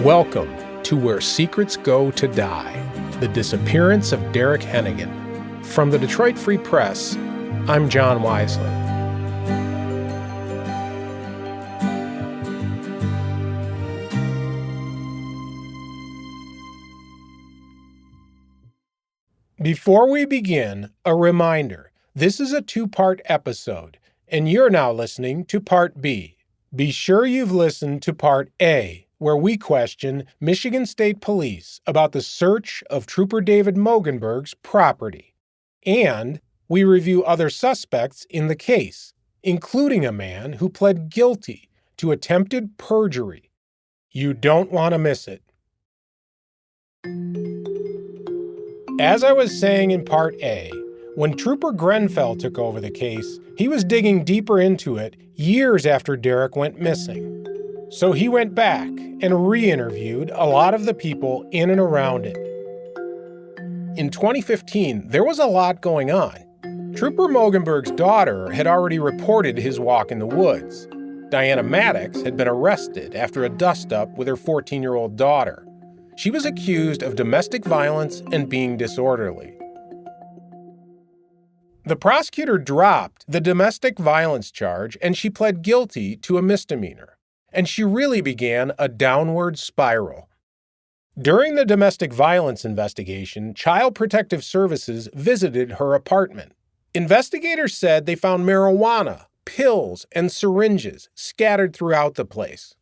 Welcome to Where Secrets Go to Die, the disappearance of Derrick Henagan. From the Detroit Free Press, I'm John Wisely. Before we begin, a reminder. This is a two-part episode, and you're now listening to Part B. Be sure you've listened to Part A, where we question Michigan State Police about the search of Trooper David Mogenberg's property. And we review other suspects in the case, including a man who pled guilty to attempted perjury. You don't want to miss it. As I was saying in Part A, when Trooper Grenfell took over the case, he was digging deeper into it years after Derrick went missing. So he went back and re-interviewed a lot of the people in and around it. In 2015, there was a lot going on. Trooper Mogenberg's daughter had already reported his walk in the woods. Dyanna Maddox had been arrested after a dust-up with her 14-year-old daughter. She was accused of domestic violence and being disorderly. The prosecutor dropped the domestic violence charge and she pled guilty to a misdemeanor. And she really began a downward spiral. During the domestic violence investigation, Child Protective Services visited her apartment. Investigators said they found marijuana, pills, and syringes scattered throughout the place.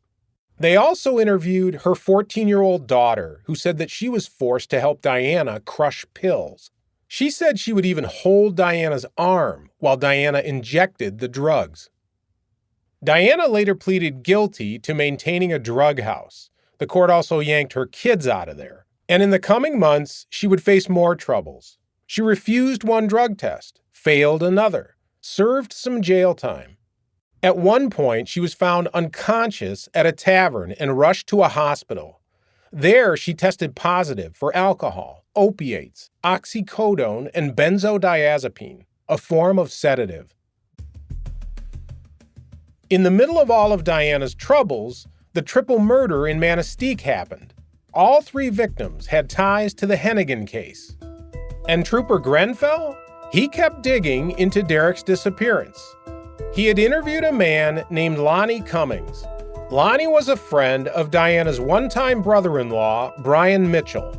They also interviewed her 14-year-old daughter, who said that she was forced to help Dyanna crush pills. She said she would even hold Dyanna's arm while Dyanna injected the drugs. Dyanna later pleaded guilty to maintaining a drug house. The court also yanked her kids out of there. And in the coming months, she would face more troubles. She refused one drug test, failed another, served some jail time. At one point, she was found unconscious at a tavern and rushed to a hospital. There, she tested positive for alcohol, opiates, oxycodone, and benzodiazepine, a form of sedative. In the middle of all of Dyanna's troubles, the triple murder in Manistee happened. All three victims had ties to the Henagan case. And Trooper Grenfell? He kept digging into Derrick's disappearance. He had interviewed a man named Lonnie Cummings. Lonnie was a friend of Dyanna's one-time brother-in-law, Brian Mitchell.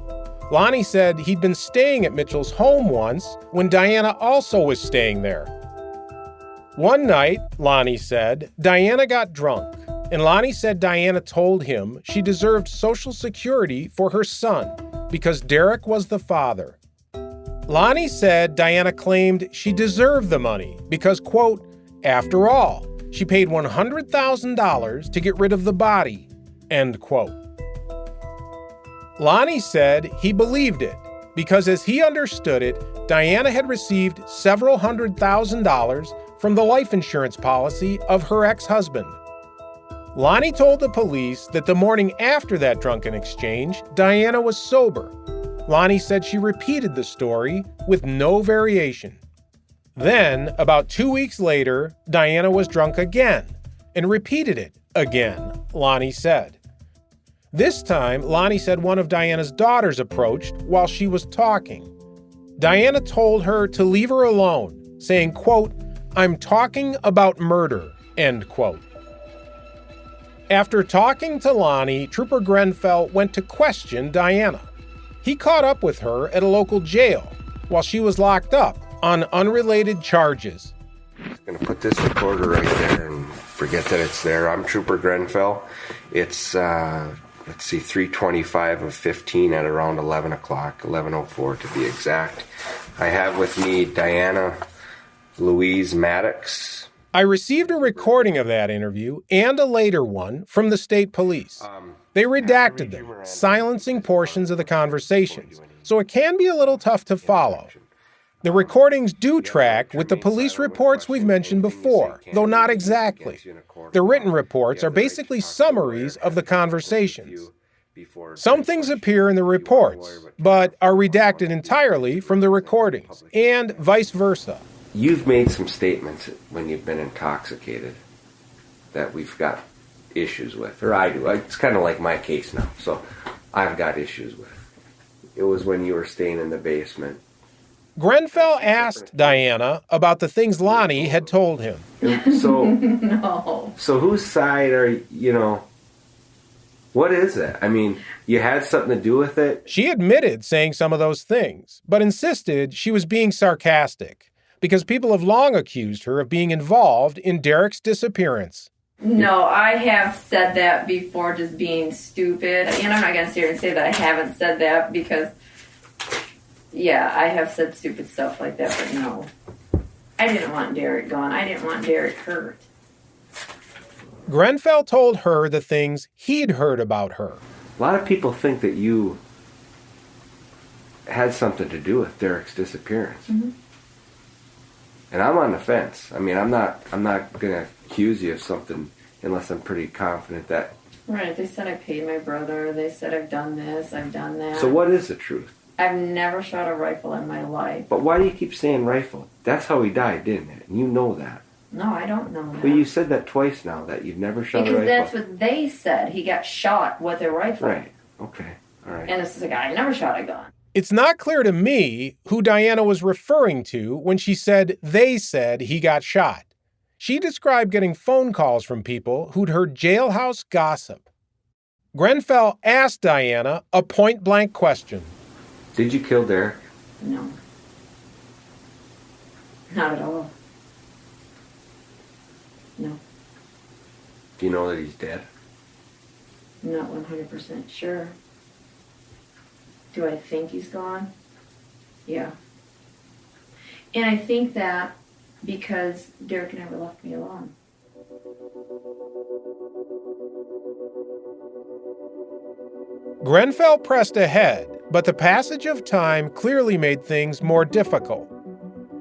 Lonnie said he'd been staying at Mitchell's home once when Dyanna also was staying there. One night, Lonnie said, Dyanna got drunk, and Lonnie said Dyanna told him she deserved Social Security for her son because Derrick was the father. Lonnie said Dyanna claimed she deserved the money because, quote, after all, she paid $100,000 to get rid of the body, end quote. Lonnie said he believed it because as he understood it, Dyanna had received several $100,000 from the life insurance policy of her ex-husband. Lonnie told the police that the morning after that drunken exchange, Dyanna was sober. Lonnie said she repeated the story with no variation. Then, about 2 weeks later, Dyanna was drunk again and repeated it again, Lonnie said. This time, Lonnie said one of Dyanna's daughters approached while she was talking. Dyanna told her to leave her alone, saying, quote, I'm talking about murder, end quote. After talking to Lonnie, Trooper Grenfell went to question Dyanna. He caught up with her at a local jail while she was locked up on unrelated charges. I'm going to put this recorder right there and forget that it's there. I'm Trooper Grenfell. It's, 3:25 of 15 at around 11 o'clock, 11:04 to be exact. I have with me Dyanna Louise Maddox. I received a recording of that interview and a later one from the state police. They redacted them, silencing portions of the conversations, so it can be a little tough to follow. The recordings do track with the police reports we've mentioned before, though not exactly. The written reports are basically summaries of the conversations. Some things appear in the reports, but are redacted entirely from the recordings, and vice versa. You've made some statements when you've been intoxicated that we've got issues with, or I do. It's kind of like my case now, so I've got issues with. It was when you were staying in the basement. Grenfell asked Dyanna about the things Lonnie had told him. So, No. So whose side are you? What is it? I mean, you had something to do with it? She admitted saying some of those things, but insisted she was being sarcastic because people have long accused her of being involved in Derrick's disappearance. No, I have said that before, just being stupid. And I'm not going to sit here and say that I haven't said that because, yeah, I have said stupid stuff like that, but no. I didn't want Derrick gone. I didn't want Derrick hurt. Grenfell told her the things he'd heard about her. A lot of people think that you had something to do with Derrick's disappearance. Mm-hmm. And I'm on the fence. I mean, I'm not going to accuse you of something unless I'm pretty confident that... Right, they said I paid my brother. They said I've done this, I've done that. So what is the truth? I've never shot a rifle in my life. But why do you keep saying rifle? That's how he died, didn't it? And you know that. No, I don't know that. Well, you said that twice now, that you've never shot a rifle. Because that's what they said. He got shot with a rifle. Right, okay, all right. And this is a guy who never shot a gun. It's not clear to me who Dyanna was referring to when she said they said he got shot. She described getting phone calls from people who'd heard jailhouse gossip. Grenfell asked Dyanna a point-blank question. Did you kill Derrick? No. Not at all. No. Do you know that he's dead? I'm not 100% sure. Do I think he's gone? Yeah. And I think that because Derrick never left me alone. Grenfell pressed ahead, but the passage of time clearly made things more difficult.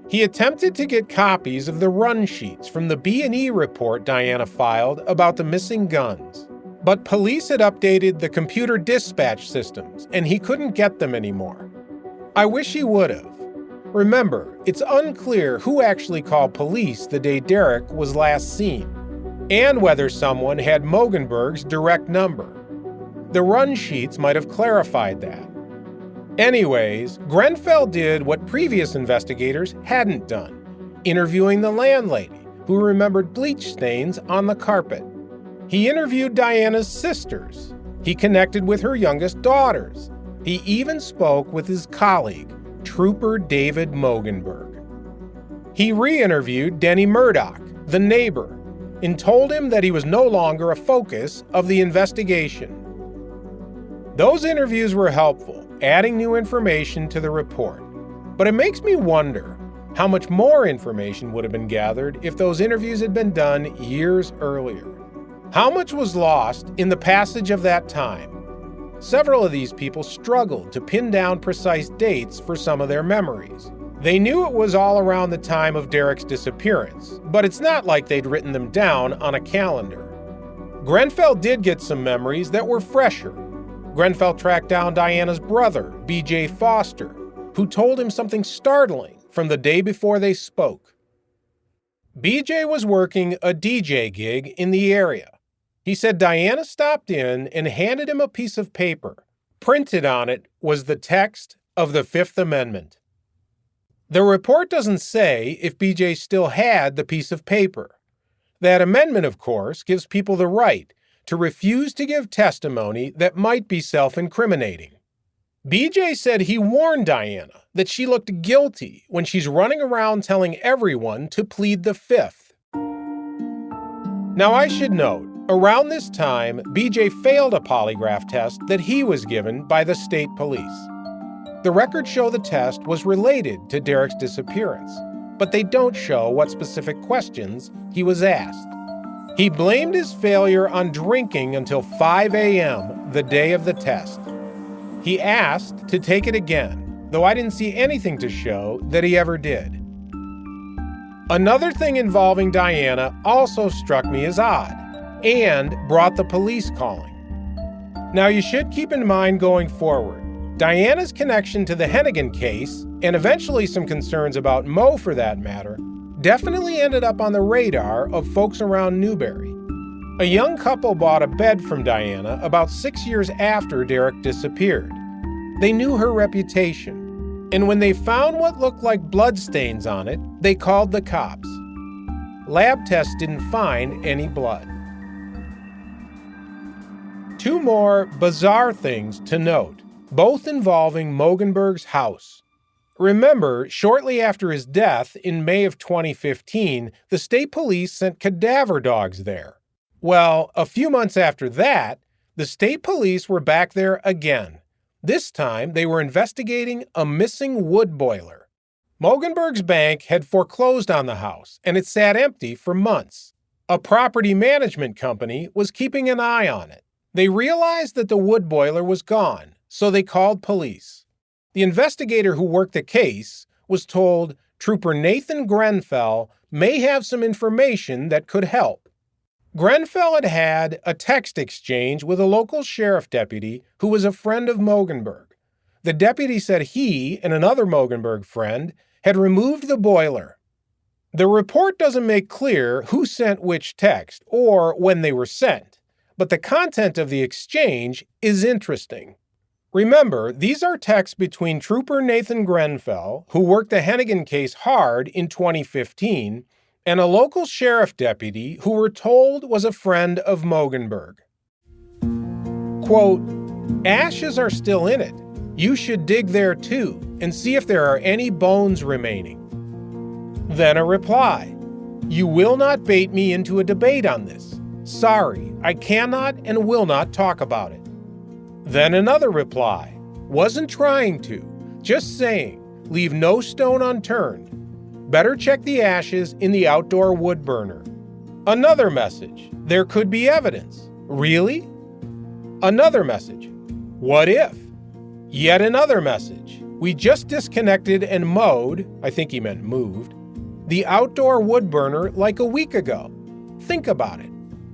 He attempted to get copies of the run sheets from the B&E report Dyanna filed about the missing guns. But police had updated the computer dispatch systems, and he couldn't get them anymore. I wish he would have. Remember, it's unclear who actually called police the day Derrick was last seen, and whether someone had Mogenberg's direct number. The run sheets might have clarified that. Anyways, Grenfell did what previous investigators hadn't done, interviewing the landlady, who remembered bleach stains on the carpet. He interviewed Dyanna's sisters. He connected with her youngest daughters. He even spoke with his colleague, Trooper David Mogenberg. He re-interviewed Denny Murdoch, the neighbor, and told him that he was no longer a focus of the investigation. Those interviews were helpful, adding new information to the report. But it makes me wonder how much more information would have been gathered if those interviews had been done years earlier. How much was lost in the passage of that time? Several of these people struggled to pin down precise dates for some of their memories. They knew it was all around the time of Derrick's disappearance, but it's not like they'd written them down on a calendar. Grenfell did get some memories that were fresher. Grenfell tracked down Dyanna's brother, B.J. Foster, who told him something startling from the day before they spoke. B.J. was working a DJ gig in the area. He said Dyanna stopped in and handed him a piece of paper. Printed on it was the text of the Fifth Amendment. The report doesn't say if B.J. still had the piece of paper. That amendment, of course, gives people the right to refuse to give testimony that might be self-incriminating. B.J. said he warned Dyanna that she looked guilty when she's running around telling everyone to plead the Fifth. Now, I should note, around this time, B.J. failed a polygraph test that he was given by the state police. The records show the test was related to Derrick's disappearance, but they don't show what specific questions he was asked. He blamed his failure on drinking until 5 a.m. the day of the test. He asked to take it again, though I didn't see anything to show that he ever did. Another thing involving Dyanna also struck me as odd, and brought the police calling. Now, you should keep in mind going forward, Dyanna's connection to the Henagan case, and eventually some concerns about Mo for that matter, definitely ended up on the radar of folks around Newberry. A young couple bought a bed from Dyanna about 6 years after Derrick disappeared. They knew her reputation, and when they found what looked like bloodstains on it, they called the cops. Lab tests didn't find any blood. Two more bizarre things to note, both involving Mogenberg's house. Remember, shortly after his death in May of 2015, the state police sent cadaver dogs there. Well, a few months after that, the state police were back there again. This time, they were investigating a missing wood boiler. Mogenberg's bank had foreclosed on the house, and it sat empty for months. A property management company was keeping an eye on it. They realized that the wood boiler was gone, so they called police. The investigator who worked the case was told Trooper Nathan Grenfell may have some information that could help. Grenfell had had a text exchange with a local sheriff deputy who was a friend of Mogenberg. The deputy said he and another Mogenberg friend had removed the boiler. The report doesn't make clear who sent which text or when they were sent, but the content of the exchange is interesting. Remember, these are texts between Trooper Nathan Grenfell, who worked the Henagan case hard in 2015, and a local sheriff deputy who we're told was a friend of Mogenberg. Quote, "Ashes are still in it. You should dig there too and see if there are any bones remaining." Then a reply, "You will not bait me into a debate on this. Sorry, I cannot and will not talk about it." Then another reply, "Wasn't trying to, just saying, leave no stone unturned. Better check the ashes in the outdoor wood burner." Another message, "There could be evidence." Really? Another message, "What if?" Yet another message, "We just disconnected and mowed," I think he meant moved, "the outdoor wood burner like a week ago. Think about it.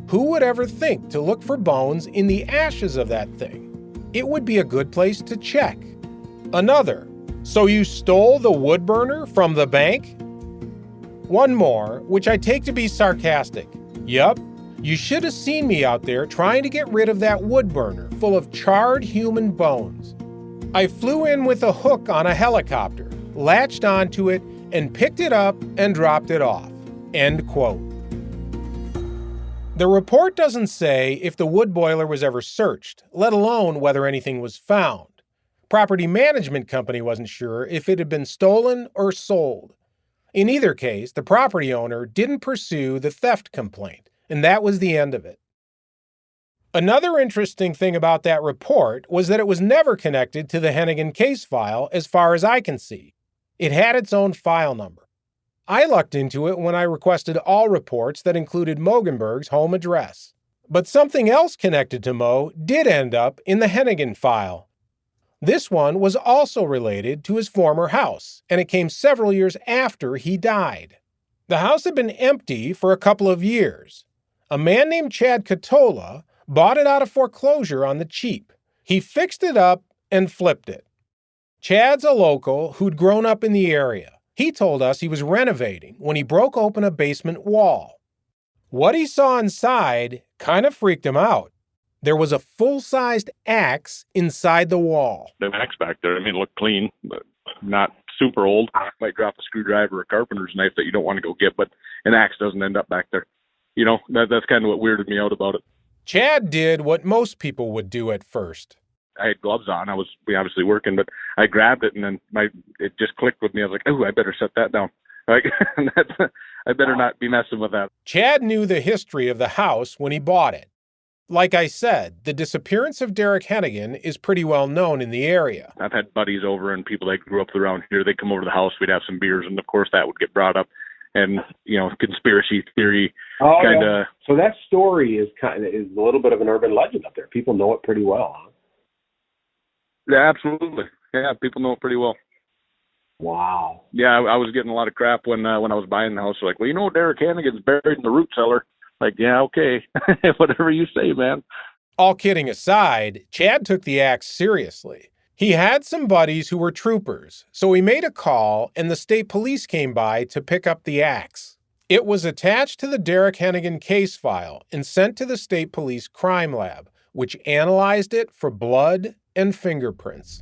Who would ever think to look for bones in the ashes of that thing? It would be a good place to check." Another, "So you stole the wood burner from the bank?" One more, which I take to be sarcastic. "Yup, you should have seen me out there trying to get rid of that wood burner full of charred human bones. I flew in with a hook on a helicopter, latched onto it, and picked it up and dropped it off." End quote. The report doesn't say if the wood boiler was ever searched, let alone whether anything was found. Property management company wasn't sure if it had been stolen or sold. In either case, the property owner didn't pursue the theft complaint, and that was the end of it. Another interesting thing about that report was that it was never connected to the Henagan case file as far as I can see. It had its own file number. I lucked into it when I requested all reports that included Mogenberg's home address. But something else connected to Mo did end up in the Henagan file. This one was also related to his former house, and it came several years after he died. The house had been empty for a couple of years. A man named Chad Catola bought it out of foreclosure on the cheap. He fixed it up and flipped it. Chad's a local who'd grown up in the area. He told us he was renovating when he broke open a basement wall. What he saw inside kind of freaked him out. There was a full-sized axe inside the wall. The axe back there, I mean, it looked clean, but not super old. Might drop a screwdriver or a carpenter's knife that you don't want to go get, but an axe doesn't end up back there. You know, that's kind of what weirded me out about it. Chad did what most people would do at first. I had gloves on. I was obviously working, but I grabbed it and then it just clicked with me. I was like, "Oh, I better set that down. Like, I better not be messing with that." Chad knew the history of the house when he bought it. Like I said, the disappearance of Derrick Henagan is pretty well known in the area. I've had buddies over and people that grew up around here. They'd come over to the house. We'd have some beers, and of course that would get brought up. And, you know, conspiracy theory kind of. Yeah. So that story is a little bit of an urban legend up there. People know it pretty well, huh? Yeah, absolutely. Yeah, people know it pretty well. Wow. Yeah, I was getting a lot of crap when I was buying the house. Like, well, you know, Derrick Henagan's buried in the root cellar. Like, yeah, okay, whatever you say, man. All kidding aside, Chad took the axe seriously. He had some buddies who were troopers, so he made a call and the state police came by to pick up the axe. It was attached to the Derrick Henagan case file and sent to the State Police Crime Lab, which analyzed it for blood and fingerprints.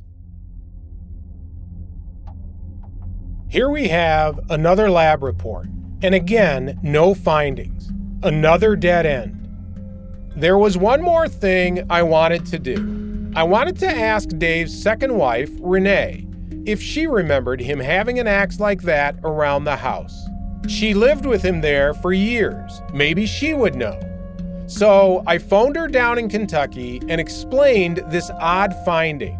Here we have another lab report, and again, no findings. Another dead end. There was one more thing I wanted to do. I wanted to ask Dave's second wife, Renee, if she remembered him having an axe like that around the house. She lived with him there for years. Maybe she would know. So I phoned her down in Kentucky and explained this odd finding.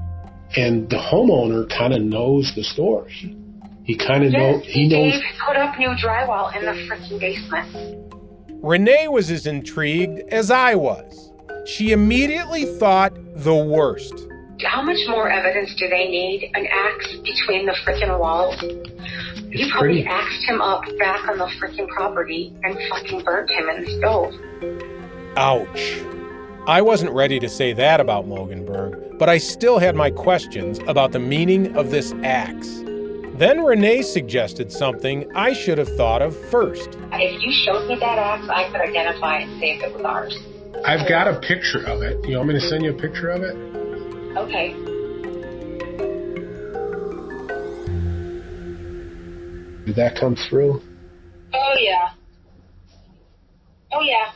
And the homeowner kind of knows the story. He kind of knows. He knows. Dave put up new drywall in the freaking basement. Renee was as intrigued as I was. She immediately thought the worst. How much more evidence do they need? An axe between the freaking walls? You probably axed him up back on the freaking property and fucking burnt him in the stove. Ouch. I wasn't ready to say that about Mogenberg, but I still had my questions about the meaning of this axe. Then Renee suggested something I should have thought of first. If you showed me that axe, I could identify and say if it was ours. I've got a picture of it. You want me to send you a picture of it? Okay. Did that come through? Oh, yeah. Oh, yeah.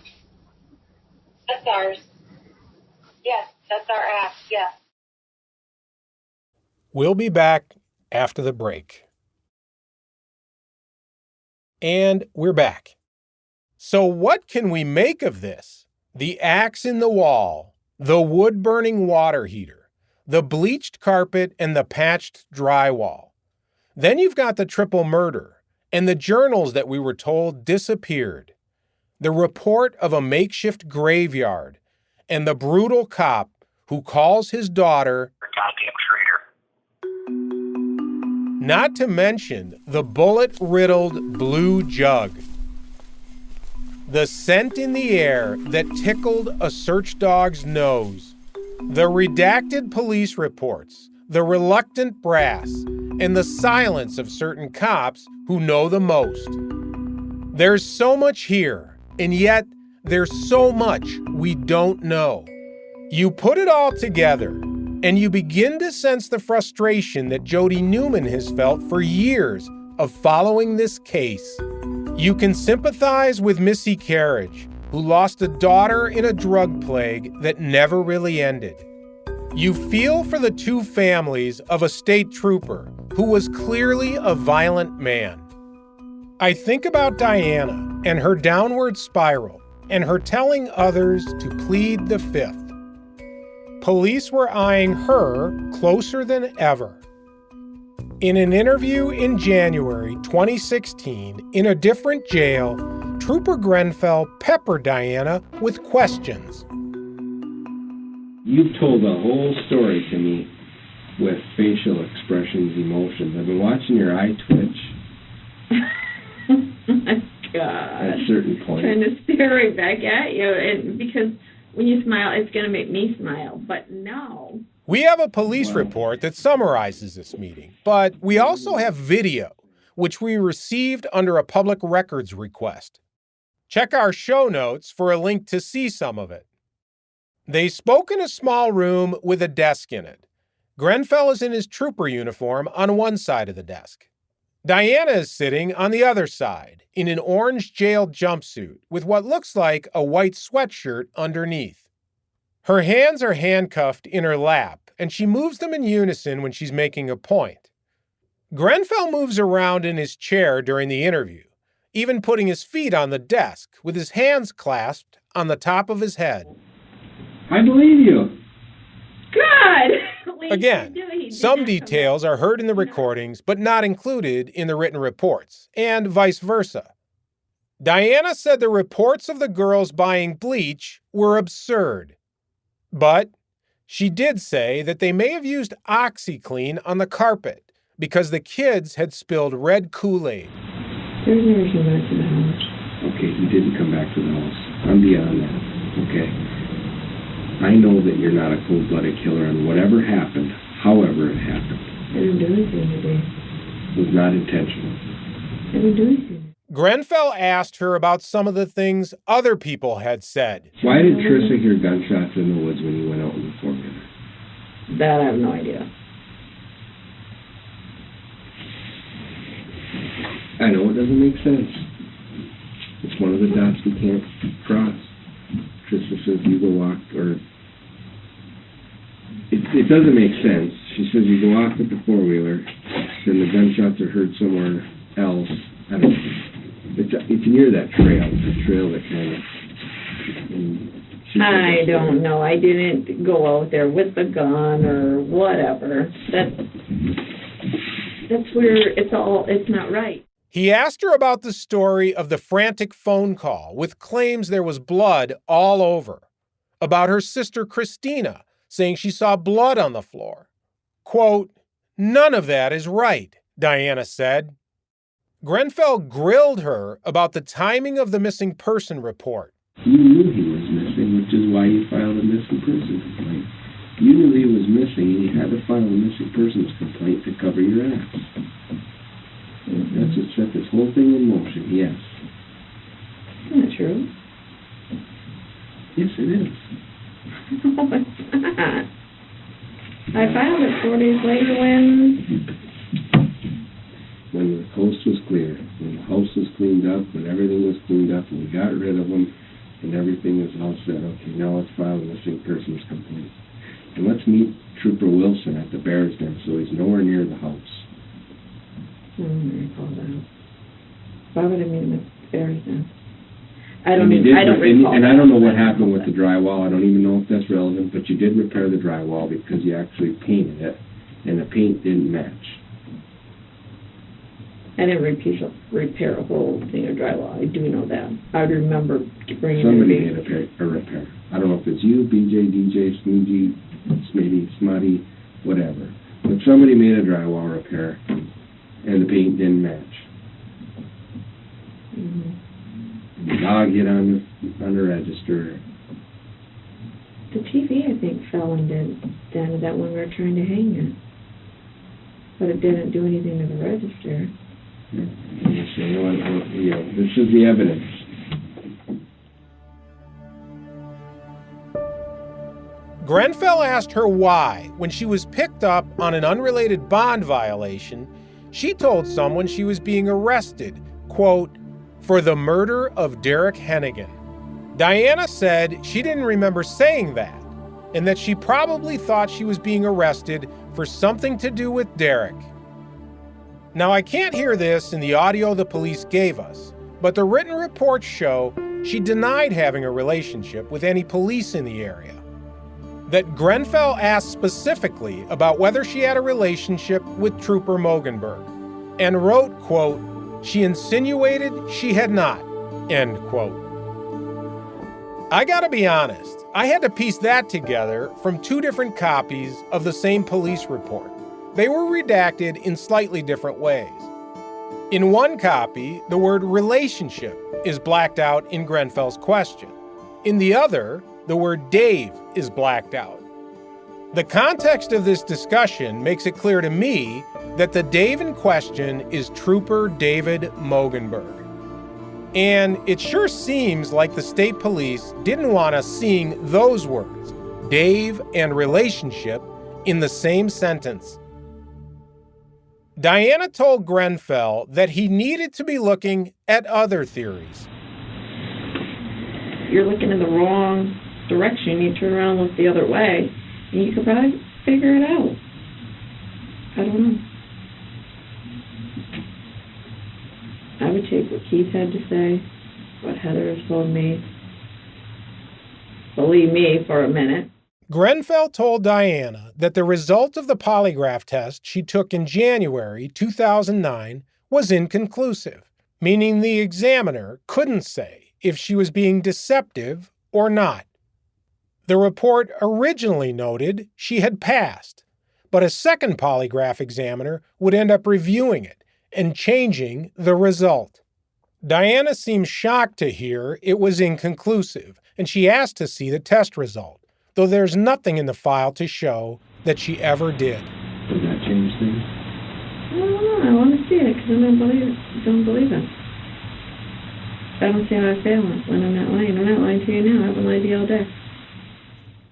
That's ours. Yes, that's our axe, yeah. We'll be back after the break. And we're back. So what can we make of this? The axe in the wall, the wood-burning water heater, the bleached carpet, and the patched drywall. Then you've got the triple murder and the journals that we were told disappeared, the report of a makeshift graveyard, and the brutal cop who calls his daughter a goddamn traitor. Not to mention the bullet-riddled blue jug. The scent in the air that tickled a search dog's nose. The redacted police reports, the reluctant brass, and the silence of certain cops who know the most. There's so much here, and yet there's so much we don't know. You put it all together, and you begin to sense the frustration that Jody Newman has felt for years of following this case. You can sympathize with Missy Carriage, who lost a daughter in a drug plague that never really ended. You feel for the two families of a state trooper who was clearly a violent man. I think about Dyanna and her downward spiral and her telling others to plead the fifth. Police were eyeing her closer than ever. In an interview in January 2016 in a different jail, Trooper Grenfell peppered Dyanna with questions. You've told the whole story to me with facial expressions, emotions. I've been watching your eye twitch. Oh my God. At a certain point. Trying to stare right back at you, and because when you smile, it's going to make me smile, but no. We have a police report that summarizes this meeting, but we also have video, which we received under a public records request. Check our show notes for a link to see some of it. They spoke in a small room with a desk in it. Grenfell is in his trooper uniform on one side of the desk. Dyanna is sitting on the other side in an orange jail jumpsuit with what looks like a white sweatshirt underneath. Her hands are handcuffed in her lap, and she moves them in unison when she's making a point. Grenfell moves around in his chair during the interview, even putting his feet on the desk with his hands clasped on the top of his head. I believe you. Good! Again, some details are heard in the recordings but not included in the written reports, and vice versa. Dyanna said the reports of the girls buying bleach were absurd. But she did say that they may have used OxyClean on the carpet because the kids had spilled red Kool-Aid. There's never come back to the house. Okay, he didn't come back to the house. I'm beyond that, okay? I know that you're not a cold-blooded killer, and whatever happened, however it happened, I didn't do anything today. was not intentional. I didn't do anything. Grenfell asked her about some of the things other people had said. Why did Trissa hear gunshots in the woods when you went out in the four-wheeler? That I have no idea. I know it doesn't make sense. It's one of the dots we can't cross. Trissa says you go walk, or it doesn't make sense. She says you go off with the four-wheeler, then the gunshots are heard somewhere else. I don't know. It's near that trail, the trail that kind of... I don't know. I didn't go out there with the gun or whatever. That's where it's not right. He asked her about the story of the frantic phone call with claims there was blood all over, about her sister Christina saying she saw blood on the floor. Quote, "None of that is right," Dyanna said. Grenfell grilled her about the timing of the missing person report. You knew he was missing, which is why you filed a missing person complaint. You knew he was missing, and you had to file a missing persons complaint to cover your ass. That's what set this whole thing in motion, yes. Isn't that true? Yes, it is. No, it's not. I filed it 4 days later when the coast was clear, when the house was cleaned up, when everything was cleaned up, and we got rid of them, and everything was all set. Okay, now let's file a missing persons complaint. And let's meet Trooper Wilson at the Bears Den so he's nowhere near the house. I don't recall that. Why would I meet him at the Bears Den? I don't recall. And I don't know what happened with the drywall. I don't even know if that's relevant, but you did repair the drywall because you actually painted it, and the paint didn't match. I didn't repair a whole thing of drywall. I do know that. I remember bringing somebody did a repair. I don't know if it's you, BJ, DJ, Smoogie, Smitty, Smutty, whatever. But somebody made a drywall repair, and the paint didn't match. Mm-hmm. The dog hit on the register. The TV, I think, fell and did down to that when we were trying to hang it. But it didn't do anything to the register. This is the evidence. Grenfell asked her why, when she was picked up on an unrelated bond violation, she told someone she was being arrested, quote, for the murder of Derrick Henagan. Dyanna said she didn't remember saying that, and that she probably thought she was being arrested for something to do with Derrick. Now, I can't hear this in the audio the police gave us, but the written reports show she denied having a relationship with any police in the area. That Grenfell asked specifically about whether she had a relationship with Trooper Mogenberg, and wrote, quote, she insinuated she had not, end quote. I gotta be honest, I had to piece that together from two different copies of the same police report. They were redacted in slightly different ways. In one copy, the word relationship is blacked out in Grenfell's question. In the other, the word Dave is blacked out. The context of this discussion makes it clear to me that the Dave in question is Trooper David Mogenberg. And it sure seems like the state police didn't want us seeing those words, Dave and relationship, in the same sentence. Dyanna told Grenfell that he needed to be looking at other theories. You're looking in the wrong direction. You turn around and look the other way, and you could probably figure it out. I don't know. I would take what Keith had to say, what Heather has told me. Believe me for a minute. Grenfell told Dyanna that the result of the polygraph test she took in January 2009 was inconclusive, meaning the examiner couldn't say if she was being deceptive or not. The report originally noted she had passed, but a second polygraph examiner would end up reviewing it and changing the result. Dyanna seemed shocked to hear it was inconclusive, and she asked to see the test result, though there's nothing in the file to show that she ever did. Does that change things? I don't know. I want to see it because I don't believe it. I don't see how I fail when I'm not lying. I'm not lying to you now. I haven't lied to you all day.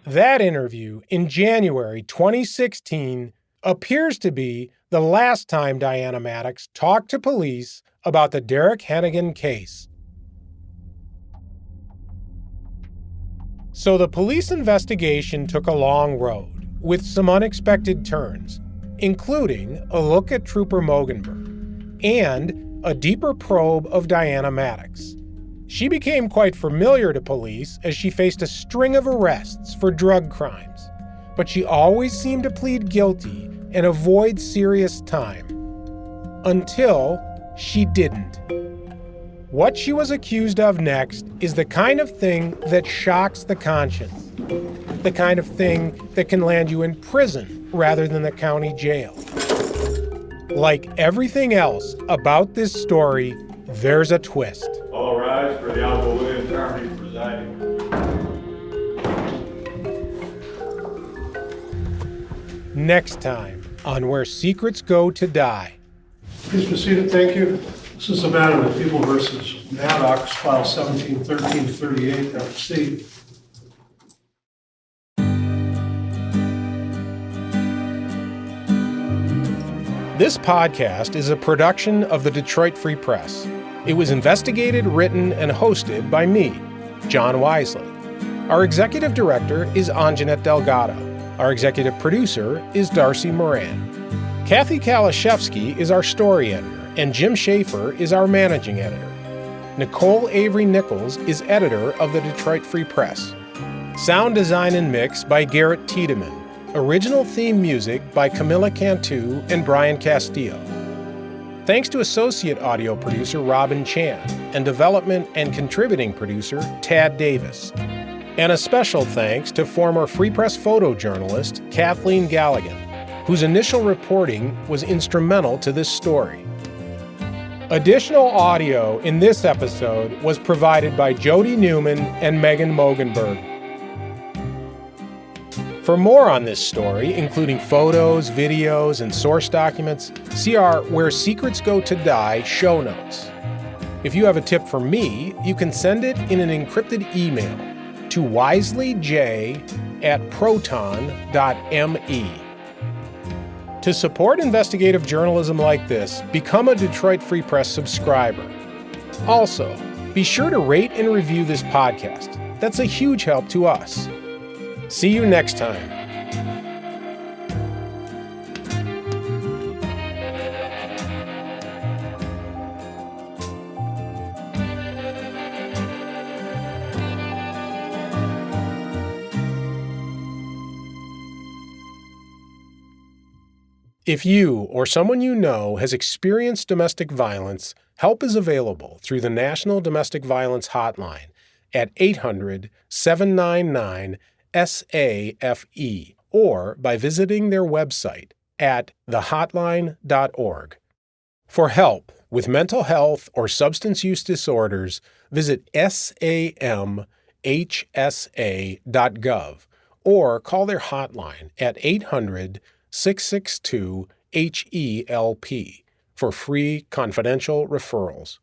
That interview in January 2016 appears to be the last time Dyanna Maddox talked to police about the Derrick Henagan case. So the police investigation took a long road, with some unexpected turns, including a look at Trooper Mogenberg and a deeper probe of Dyanna Maddox. She became quite familiar to police as she faced a string of arrests for drug crimes, but she always seemed to plead guilty and avoid serious time. Until she didn't. What she was accused of next is the kind of thing that shocks the conscience, the kind of thing that can land you in prison rather than the county jail. Like everything else about this story, there's a twist. All rise for the Honorable William Carmody presiding. Next time on Where Secrets Go to Die. Please be seated, thank you. This is a matter of People versus Maddox, file 17-1338, FC. This podcast is a production of the Detroit Free Press. It was investigated, written, and hosted by me, John Wisely. Our executive director is Anjanette Delgado. Our executive producer is Darcy Moran. Kathy Kalashevsky is our story editor, and Jim Schaefer is our managing editor. Nicole Avery Nichols is editor of the Detroit Free Press. Sound design and mix by Garrett Tiedemann. Original theme music by Camilla Cantu and Brian Castillo. Thanks to associate audio producer Robin Chan and development and contributing producer Tad Davis. And a special thanks to former Free Press photojournalist Kathleen Galligan, whose initial reporting was instrumental to this story. Additional audio in this episode was provided by Jody Newman and Megan Mogenberg. For more on this story, including photos, videos, and source documents, see our Where Secrets Go to Die show notes. If you have a tip for me, you can send it in an encrypted email to wiselyj@proton.me. To support investigative journalism like this, become a Detroit Free Press subscriber. Also, be sure to rate and review this podcast. That's a huge help to us. See you next time. If you or someone you know has experienced domestic violence, help is available through the National Domestic Violence Hotline at 800-799-SAFE or by visiting their website at thehotline.org. For help with mental health or substance use disorders, visit samhsa.gov or call their hotline at 800-662-HELP for free confidential referrals.